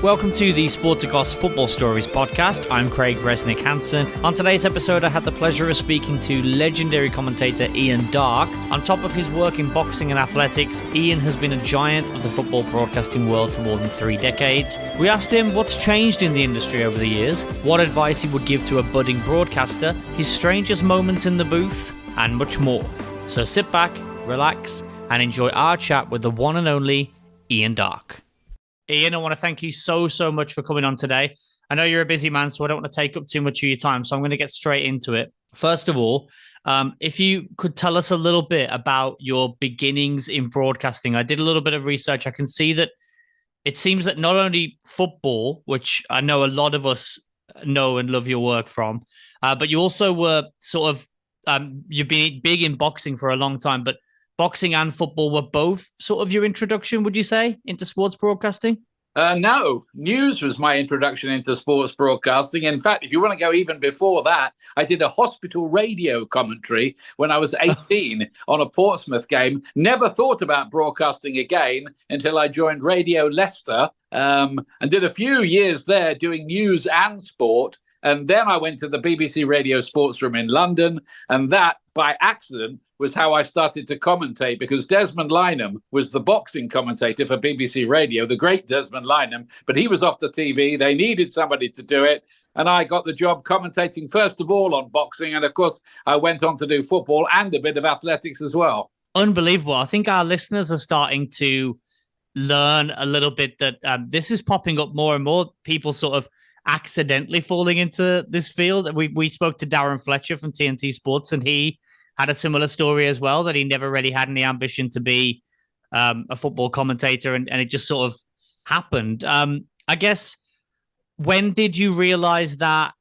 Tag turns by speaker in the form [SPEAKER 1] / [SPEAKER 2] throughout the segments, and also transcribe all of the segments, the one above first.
[SPEAKER 1] Welcome to the Sporticos Football Stories podcast. I'm Craig Resnik-Hanson. On today's episode, I had the pleasure of speaking to legendary commentator Ian Darke. On top of his work in boxing and athletics, Ian has been a giant of the football broadcasting world for more than 3 decades. We asked him what's changed in the industry over the years, what advice he would give to a budding broadcaster, his strangest moments in the booth, and much more. So sit back, relax, and enjoy our chat with the one and only Ian Darke. Ian, I want to thank you so much for coming on today. I know you're a busy man, so I don't want to take up too much of your time, so I'm going to get straight into it. First of all, if you could tell us a little bit about your beginnings in broadcasting. I did a little bit of research. I can see that it seems that not only football, which I know a lot of us know and love your work from, but you also were sort of, you've been big in boxing for a long time, but boxing and football were both sort of your introduction, would you say, into sports broadcasting?
[SPEAKER 2] No, news was my introduction into sports broadcasting. In fact, if you want to go even before that, I did a hospital radio commentary when I was 18 on a Portsmouth game. Never thought about broadcasting again until I joined Radio Leicester and did a few years there doing news and sport. And then I went to the BBC Radio Sports Room in London, and that, by accident, was how I started to commentate, because Desmond Lynam was the boxing commentator for BBC Radio, the great Desmond Lynam, but he was off the TV. They needed somebody to do it, and I got the job commentating first of all on boxing, and of course I went on to do football and a bit of athletics as well. Unbelievable.
[SPEAKER 1] I think our listeners are starting to learn a little bit that this is popping up more and more, people sort of accidentally falling into this field. We spoke to Darren Fletcher from TNT Sports, and he had a similar story as well, that he never really had any ambition to be a football commentator, and it just sort of happened. I guess, when did you realize that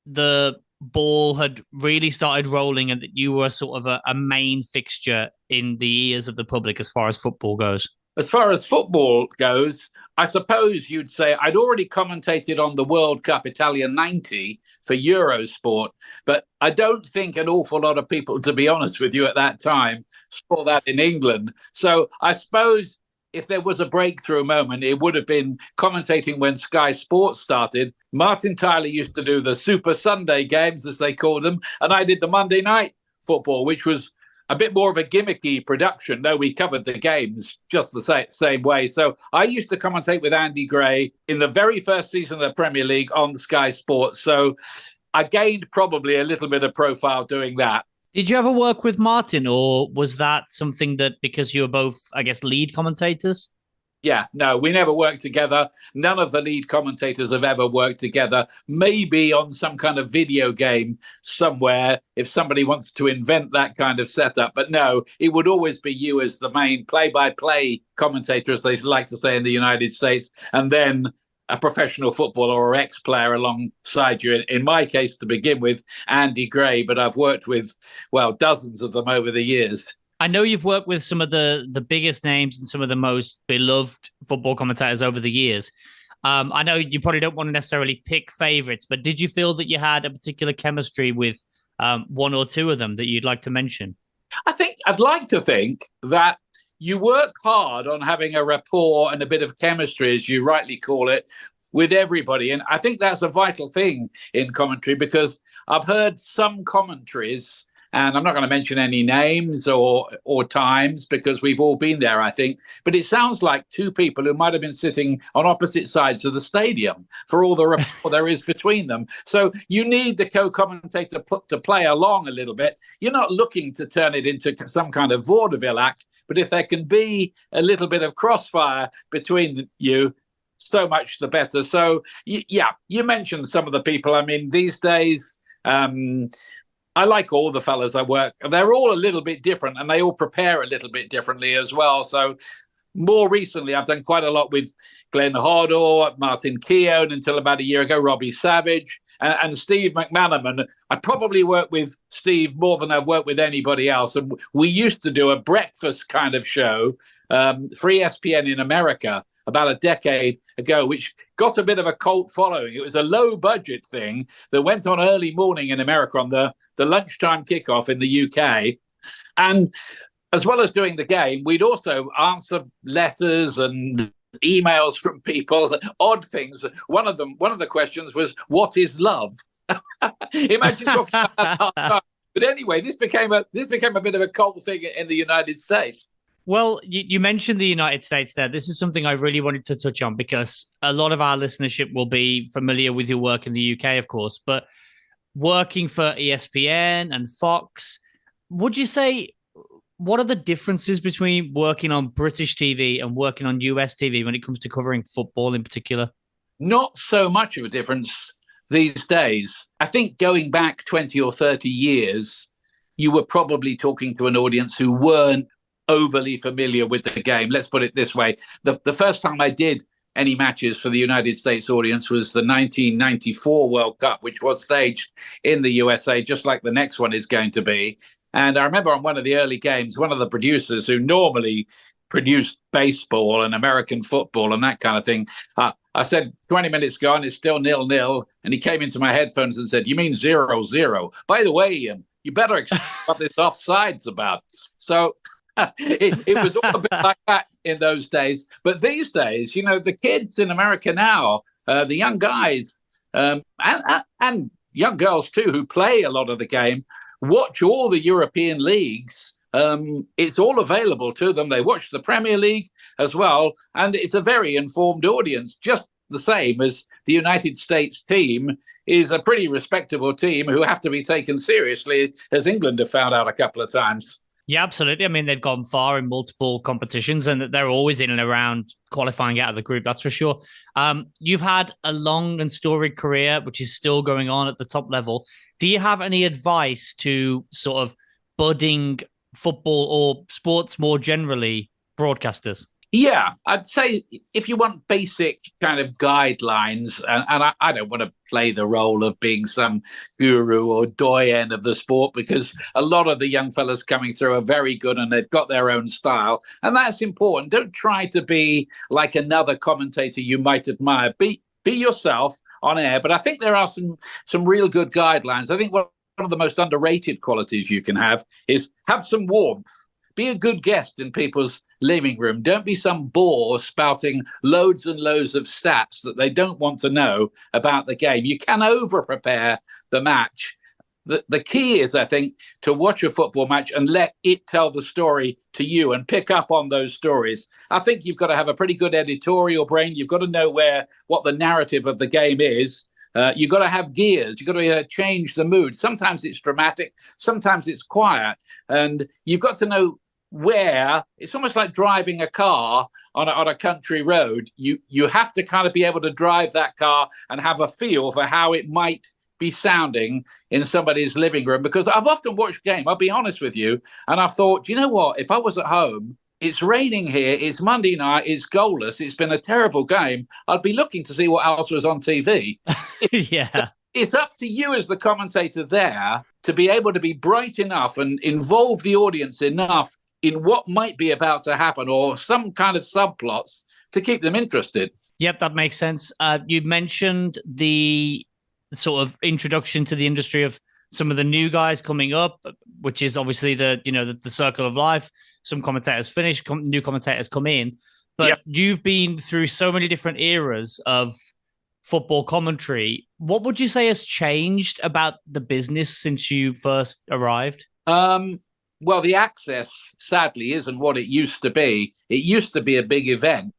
[SPEAKER 1] the ball had really started rolling and that you were sort of a main fixture in the ears of the public as far as football goes?
[SPEAKER 2] As far as football goes, I suppose you'd say I'd already commentated on the World Cup Italia 90 for Eurosport, but I don't think an awful lot of people, to be honest with you, at that time saw that in England. So I suppose if there was a breakthrough moment, it would have been commentating when Sky Sports started. Martin Tyler used to do the Super Sunday games, as they called them, and I did the Monday night football, which was a bit more of a gimmicky production. No, we covered the games just the same way. So I used to commentate with Andy Gray in the very first season of the Premier League on Sky Sports. So I gained probably a little bit of profile doing that.
[SPEAKER 1] Did you ever work with Martin, or was that something that, because you were both, I guess, lead commentators?
[SPEAKER 2] Yeah, no, we never worked together. None of the lead commentators have ever worked together. Maybe on some kind of video game somewhere, if somebody wants to invent that kind of setup. But no, it would always be you as the main play-by-play commentator, as they like to say in the United States, and then a professional footballer or ex-player alongside you. In my case, to begin with, Andy Gray, but I've worked with, well, dozens of them over the years.
[SPEAKER 1] I know you've worked with some of the biggest names and some of the most beloved football commentators over the years. I know you probably don't want to necessarily pick favorites, but did you feel that you had a particular chemistry with one or two of them that you'd like to mention?
[SPEAKER 2] I'd like to think that you work hard on having a rapport and a bit of chemistry, as you rightly call it, with everybody. And I think that's a vital thing in commentary, because I've heard some commentaries, and I'm not going to mention any names or times, because we've all been there, I think. But it sounds like two people who might have been sitting on opposite sides of the stadium, for all the rapport there is between them. So you need the co-commentator to play along a little bit. You're not looking to turn it into some kind of vaudeville act, but if there can be a little bit of crossfire between you, so much the better. So, yeah, you mentioned some of the people. I mean, these days, I like all the fellas I work. They're all a little bit different, and they all prepare a little bit differently as well. So more recently, I've done quite a lot with Glenn Hoddle, Martin Keown, until about a year ago, Robbie Savage, and Steve McManaman. I probably work with Steve more than I've worked with anybody else. And we used to do a breakfast kind of show for ESPN in America about a decade ago, which got a bit of a cult following. It was a low budget thing that went on early morning in America on the lunchtime kickoff in the UK. And as well as doing the game, we'd also answer letters and emails from people, odd things. One of the questions was, "What is love?" Imagine talking about that. But anyway, this became a bit of a cult thing in the United States.
[SPEAKER 1] Well, you mentioned the United States there. This is something I really wanted to touch on because a lot of our listenership will be familiar with your work in the UK, of course, but working for ESPN and Fox, would you say, what are the differences between working on British TV and working on US TV when it comes to covering football in particular?
[SPEAKER 2] Not so much of a difference these days. I think going back 20 or 30 years, you were probably talking to an audience who weren't overly familiar with the game. Let's put it this way. The first time I did any matches for the United States audience was the 1994 World Cup, which was staged in the USA, just like the next one is going to be. And I remember on one of the early games, one of the producers who normally produced baseball and American football and that kind of thing, I said, 20 minutes gone, it's still 0-0. And he came into my headphones and said, "You mean 0-0? By the way, Ian, you better explain what this offside's about." So it was all a bit like that in those days. But these days, the kids in America now, the young guys and young girls too, who play a lot of the game, watch all the European leagues. It's all available to them. They watch the Premier League as well. And it's a very informed audience, just the same as the United States team is a pretty respectable team who have to be taken seriously, as England have found out a couple of times.
[SPEAKER 1] Yeah, absolutely. I mean, they've gone far in multiple competitions and they're always in and around qualifying out of the group. That's for sure. You've had a long and storied career, which is still going on at the top level. Do you have any advice to sort of budding football or sports more generally broadcasters?
[SPEAKER 2] Yeah, I'd say if you want basic kind of guidelines, and I don't want to play the role of being some guru or doyen of the sport, because a lot of the young fellas coming through are very good and they've got their own style. And that's important. Don't try to be like another commentator you might admire. Be yourself on air. But I think there are some real good guidelines. I think one of the most underrated qualities you can have is have some warmth. Be a good guest in people's living room. Don't be some bore spouting loads and loads of stats that they don't want to know about the game. You can over-prepare the match. The key is, I think, to watch a football match and let it tell the story to you and pick up on those stories. I think you've got to have a pretty good editorial brain. You've got to know what the narrative of the game is. You've got to have gears. You've got to change the mood. Sometimes it's dramatic. Sometimes it's quiet. And you've got to know where. It's almost like driving a car on a country road. You have to kind of be able to drive that car and have a feel for how it might be sounding in somebody's living room. Because I've often watched game, I'll be honest with you, and I've thought, you know what, if I was at home, it's raining here, it's Monday night, it's goalless, it's been a terrible game, I'd be looking to see what else was on TV.
[SPEAKER 1] Yeah.
[SPEAKER 2] It's up to you as the commentator there to be able to be bright enough and involve the audience enough in what might be about to happen or some kind of subplots to keep them interested.
[SPEAKER 1] Yep, that makes sense. You mentioned the sort of introduction to the industry of some of the new guys coming up, which is obviously the circle of life. Some commentators finish, new commentators come in, but yep. You've been through so many different eras of football commentary. What would you say has changed about the business since you first arrived?
[SPEAKER 2] Well, the access, sadly, isn't what it used to be. It used to be a big event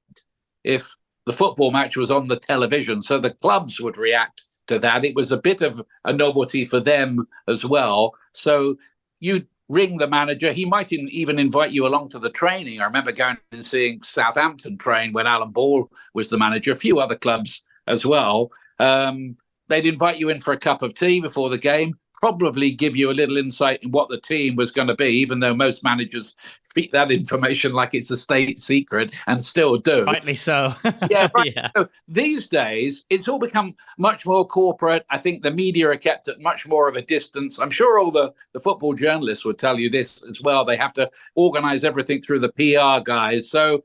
[SPEAKER 2] if the football match was on the television, so the clubs would react to that. It was a bit of a novelty for them as well. So you'd ring the manager. He might even invite you along to the training. I remember going and seeing Southampton train when Alan Ball was the manager, a few other clubs as well. They'd invite you in for a cup of tea before the game, probably give you a little insight in what the team was going to be, even though most managers treat that information like it's a state secret and still do.
[SPEAKER 1] Rightly so.
[SPEAKER 2] Yeah, right. Yeah. So these days, it's all become much more corporate. I think the media are kept at much more of a distance. I'm sure all the football journalists would tell you this as well. They have to organize everything through the PR guys. So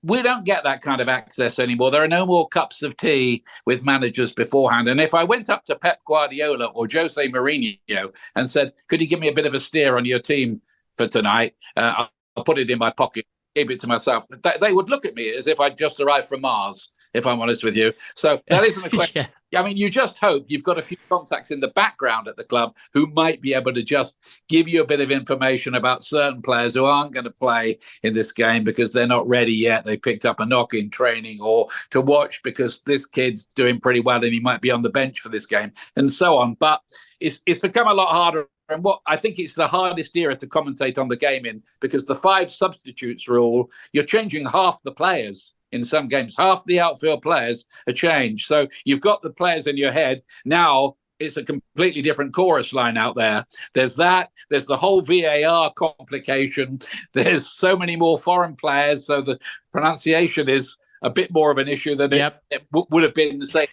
[SPEAKER 2] we don't get that kind of access anymore. There are no more cups of tea with managers beforehand. And if I went up to Pep Guardiola or Jose Mourinho and said, could you give me a bit of a steer on your team for tonight? I'll put it in my pocket keep it to myself. They would look at me as if I'd just arrived from Mars, if I'm honest with you. So that isn't a question. I mean, you just hope you've got a few contacts in the background at the club who might be able to just give you a bit of information about certain players who aren't going to play in this game because they're not ready yet. They picked up a knock in training, or to watch because this kid's doing pretty well and he might be on the bench for this game, and so on. But it's become a lot harder. And what I think it's the hardest era to commentate on the game in, because the 5 substitutes rule, you're changing half the players. In some games, half the outfield players are changed. So you've got the players in your head. Now it's a completely different chorus line out there. There's that. There's the whole VAR complication. There's so many more foreign players. So the pronunciation is a bit more of an issue than it would have been, say.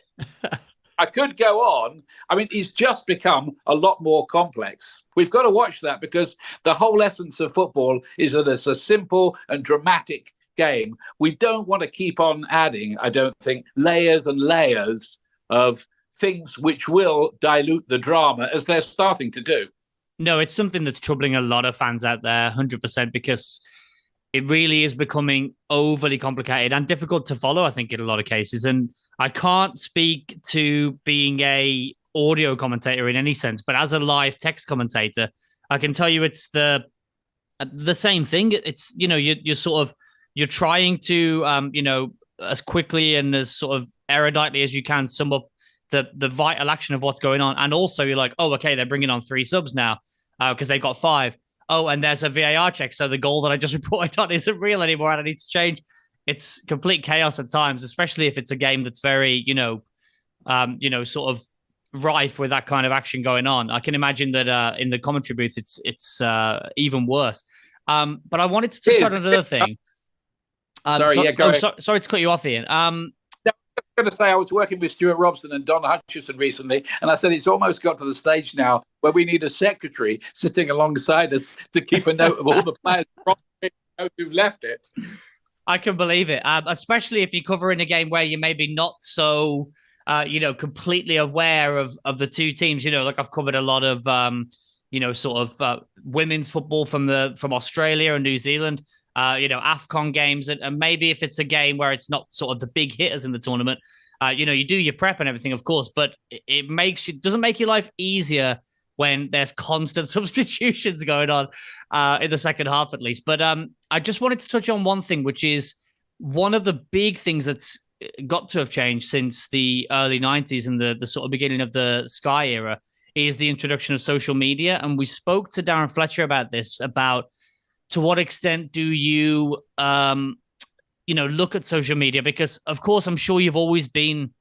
[SPEAKER 2] I could go on. I mean, it's just become a lot more complex. We've got to watch that, because the whole essence of football is that it's a simple and dramatic game. We don't want to keep on adding, I don't think, layers and layers of things which will dilute the drama, as they're starting to do.
[SPEAKER 1] No, it's something that's troubling a lot of fans out there, 100%, because it really is becoming overly complicated and difficult to follow, I think, in a lot of cases. And I can't speak to being a audio commentator in any sense, but as a live text commentator, I can tell you it's the same thing. It's, you're trying to, as quickly and as sort of eruditely as you can sum up the vital action of what's going on. And also you're like, oh, okay, they're bringing on 3 subs now because they've got 5. Oh, and there's a VAR check. So the goal that I just reported on isn't real anymore and I need to change. It's complete chaos at times, especially if it's a game that's very, sort of rife with that kind of action going on. I can imagine that in the commentary booth, it's even worse. But I wanted to touch on another thing. Sorry to cut you off, Ian.
[SPEAKER 2] I was going to say, I was working with Stuart Robson and Don Hutchison recently, and I said it's almost got to the stage now where we need a secretary sitting alongside us to keep a note of all the players who've left it.
[SPEAKER 1] I can believe it, especially if you're covering a game where you maybe not so, completely aware of the two teams. Like I've covered a lot of, women's football from Australia and New Zealand. AFCON games, and maybe if it's a game where it's not sort of the big hitters in the tournament, you do your prep and everything, of course, but it doesn't make your life easier when there's constant substitutions going on in the second half, at least. But I just wanted to touch on one thing, which is one of the big things that's got to have changed since the early 90s and the sort of beginning of the Sky era is the introduction of social media. And we spoke to Darren Fletcher about this, about to what extent do you, look at social media? Because, of course, I'm sure you've always been,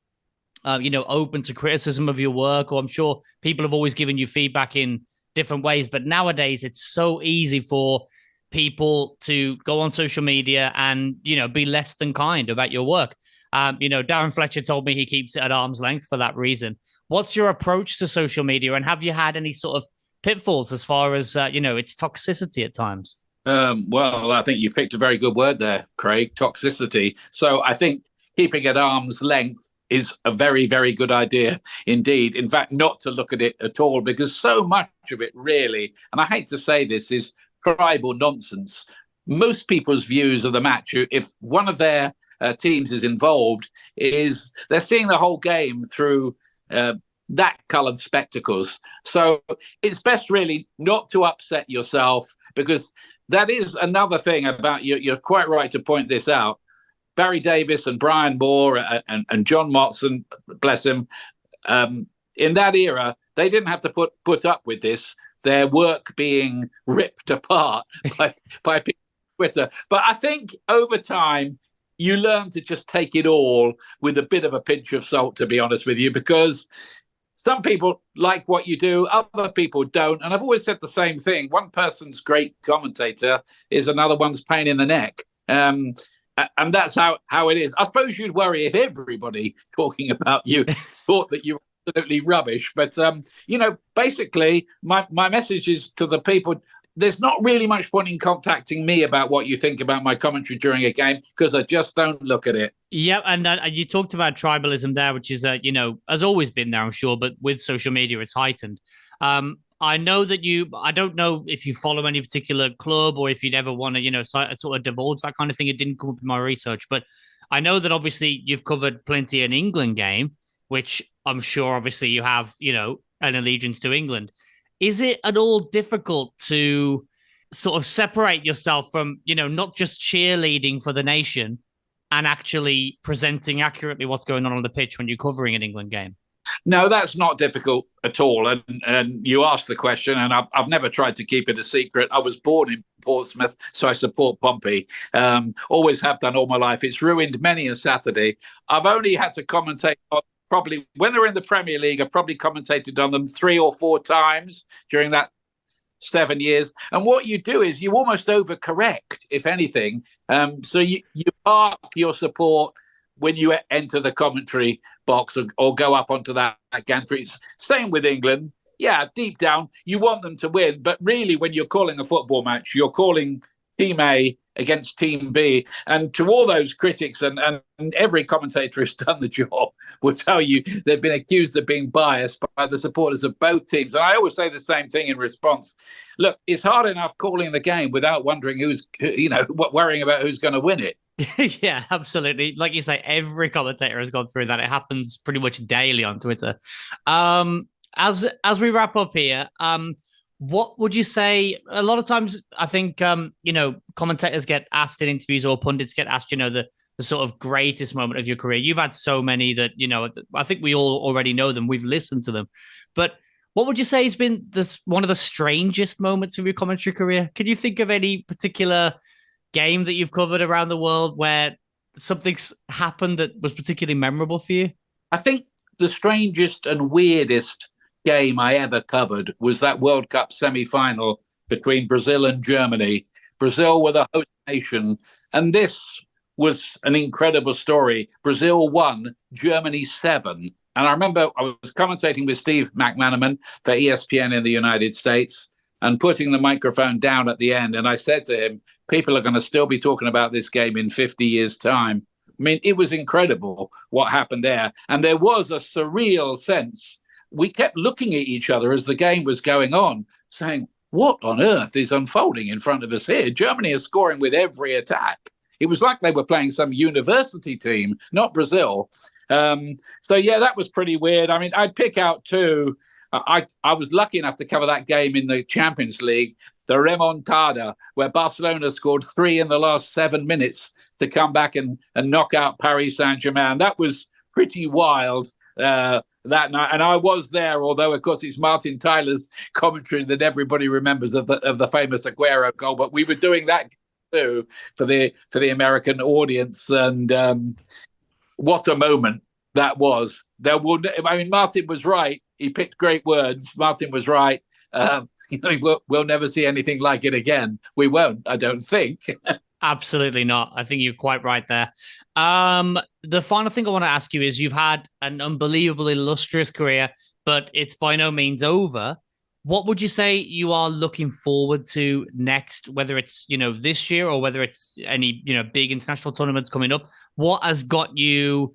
[SPEAKER 1] open to criticism of your work, or I'm sure people have always given you feedback in different ways. But nowadays, it's so easy for people to go on social media and, be less than kind about your work. Darren Fletcher told me he keeps it at arm's length for that reason. What's your approach to social media? And have you had any sort of pitfalls as far as, its toxicity at times?
[SPEAKER 2] Well, I think you've picked a very good word there, Craig, toxicity. So I think keeping at arm's length is a very, very good idea indeed. In fact, not to look at it at all, because so much of it really, and I hate to say this, is tribal nonsense. Most people's views of the match, if one of their teams is involved, is they're seeing the whole game through that coloured spectacles. So it's best really not to upset yourself, because that is another thing about you. You're quite right to point this out. Barry Davis and Brian Moore and John Motson, bless him, in that era, they didn't have to put up with this, their work being ripped apart by people on Twitter. But I think over time, you learn to just take it all with a bit of a pinch of salt, to be honest with you, because some people like what you do, other people don't. And I've always said the same thing. One person's great commentator is another one's pain in the neck. And that's how it is. I suppose you'd worry if everybody talking about you thought that you were absolutely rubbish. But, basically, my message is to the people, there's not really much point in contacting me about what you think about my commentary during a game, because I just don't look at it.
[SPEAKER 1] Yeah, and you talked about tribalism there, which is, has always been there, I'm sure, but with social media, it's heightened. I know that I don't know if you follow any particular club or if you'd ever want to, sort of divulge that kind of thing. It didn't come up in my research, but I know that obviously you've covered plenty an England game, which I'm sure obviously you have, an allegiance to England. Is it at all difficult to sort of separate yourself from, not just cheerleading for the nation and actually presenting accurately what's going on the pitch when you're covering an England game?
[SPEAKER 2] No, that's not difficult at all. And you asked the question, and I've never tried to keep it a secret. I was born in Portsmouth, so I support Pompey. Always have done all my life. It's ruined many a Saturday. I've only had to commentate on probably when they're in the Premier League. I've probably commentated on them 3 or 4 times during that 7 years. And what you do is you almost overcorrect, if anything. So you park your support when you enter the commentary box or go up onto that gantry. Same with England. Yeah, deep down, you want them to win. But really, when you're calling a football match, you're calling Team A against Team B. And to all those critics, and every commentator who's done the job will tell you they've been accused of being biased by the supporters of both teams. And I always say the same thing in response. Look, it's hard enough calling the game without wondering worrying about who's going to win it.
[SPEAKER 1] Yeah, absolutely. Like you say, every commentator has gone through that. It happens pretty much daily on Twitter. As we wrap up here, what would you say? A lot of times, I think commentators get asked in interviews, or pundits get asked, the sort of greatest moment of your career. You've had so many that I think we all already know them. We've listened to them, but what would you say has been one of the strangest moments of your commentary career? Can you think of any particular game that you've covered around the world where something's happened that was particularly memorable for you?
[SPEAKER 2] I think the strangest and weirdest game I ever covered was that World Cup semi-final between Brazil and Germany. Brazil were the host nation, and this was an incredible story. Brazil won, Germany 7. And I remember I was commentating with Steve McManaman for ESPN in the United States and putting the microphone down at the end. And I said to him, people are going to still be talking about this game in 50 years' time. I mean, it was incredible what happened there. And there was a surreal sense. We kept looking at each other as the game was going on, saying, what on earth is unfolding in front of us here? Germany is scoring with every attack. It was like they were playing some university team, not Brazil. So, yeah, that was pretty weird. I mean, I'd pick out 2. I was lucky enough to cover that game in the Champions League, the remontada, where Barcelona scored 3 in the last 7 minutes to come back and knock out Paris Saint-Germain. That was pretty wild that night. And I was there, although, of course, it's Martin Tyler's commentary that everybody remembers of the famous Aguero goal. But we were doing that too for the American audience. And what a moment that was. Martin was right. He picked great words. Martin was right. We'll never see anything like it again. We won't, I don't think.
[SPEAKER 1] Absolutely not. I think you're quite right there. The final thing I want to ask you is, you've had an unbelievably illustrious career, but it's by no means over. What would you say you are looking forward to next, whether it's, this year or whether it's any, big international tournaments coming up? What has got you...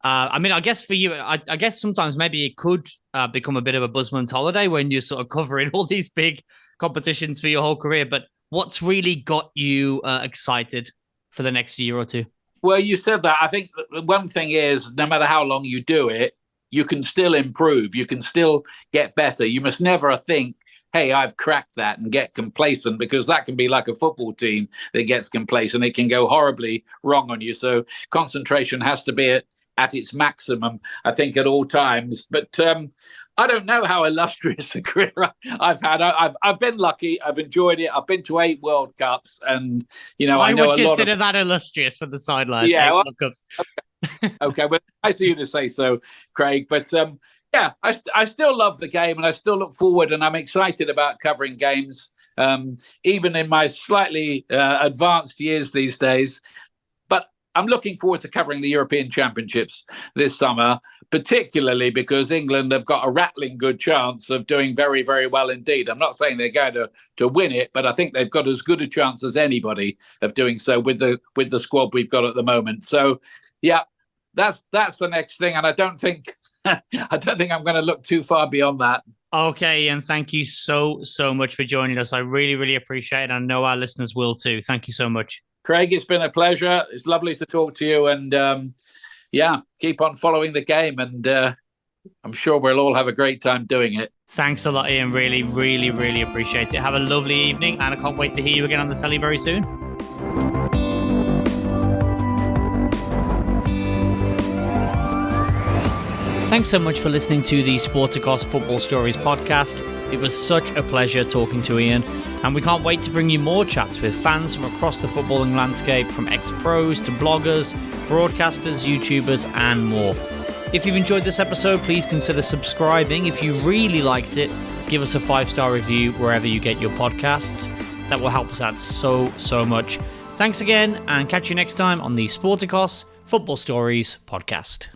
[SPEAKER 1] I guess for you, I guess sometimes maybe it could become a bit of a buzzman's holiday when you're sort of covering all these big competitions for your whole career. But what's really got you excited for the next year or 2?
[SPEAKER 2] Well, you said that. I think one thing is, no matter how long you do it, you can still improve. You can still get better. You must never think, hey, I've cracked that, and get complacent, because that can be like a football team that gets complacent. It can go horribly wrong on you. So concentration has to be at its maximum, I think, at all times. But I don't know how illustrious a career I've had. I've been lucky. I've enjoyed it. I've been to 8 World Cups, and I know
[SPEAKER 1] would consider that illustrious for the sidelines.
[SPEAKER 2] Yeah,
[SPEAKER 1] World Cups.
[SPEAKER 2] Okay, well, nice of you to say so, Craig. But yeah, I still love the game, and I still look forward, and I'm excited about covering games, even in my slightly advanced years these days. I'm looking forward to covering the European Championships this summer, particularly because England have got a rattling good chance of doing very, very well indeed. I'm not saying they're going to win it, but I think they've got as good a chance as anybody of doing so with the squad we've got at the moment. So, yeah, that's the next thing, and I don't think I'm going to look too far beyond that.
[SPEAKER 1] Okay, Ian, thank you so much for joining us. I really, really appreciate it. I know our listeners will too. Thank you so much.
[SPEAKER 2] Craig, it's been a pleasure. It's lovely to talk to you. And keep on following the game. And I'm sure we'll all have a great time doing it.
[SPEAKER 1] Thanks a lot, Ian. Really, really, really appreciate it. Have a lovely evening. And I can't wait to hear you again on the telly very soon. Thanks so much for listening to the Sporticos Football Stories podcast. It was such a pleasure talking to Ian, and we can't wait to bring you more chats with fans from across the footballing landscape, from ex-pros to bloggers, broadcasters, YouTubers, and more. If you've enjoyed this episode, please consider subscribing. If you really liked it, give us a 5-star review wherever you get your podcasts. That will help us out so much. Thanks again, and catch you next time on the Sporticos Football Stories podcast.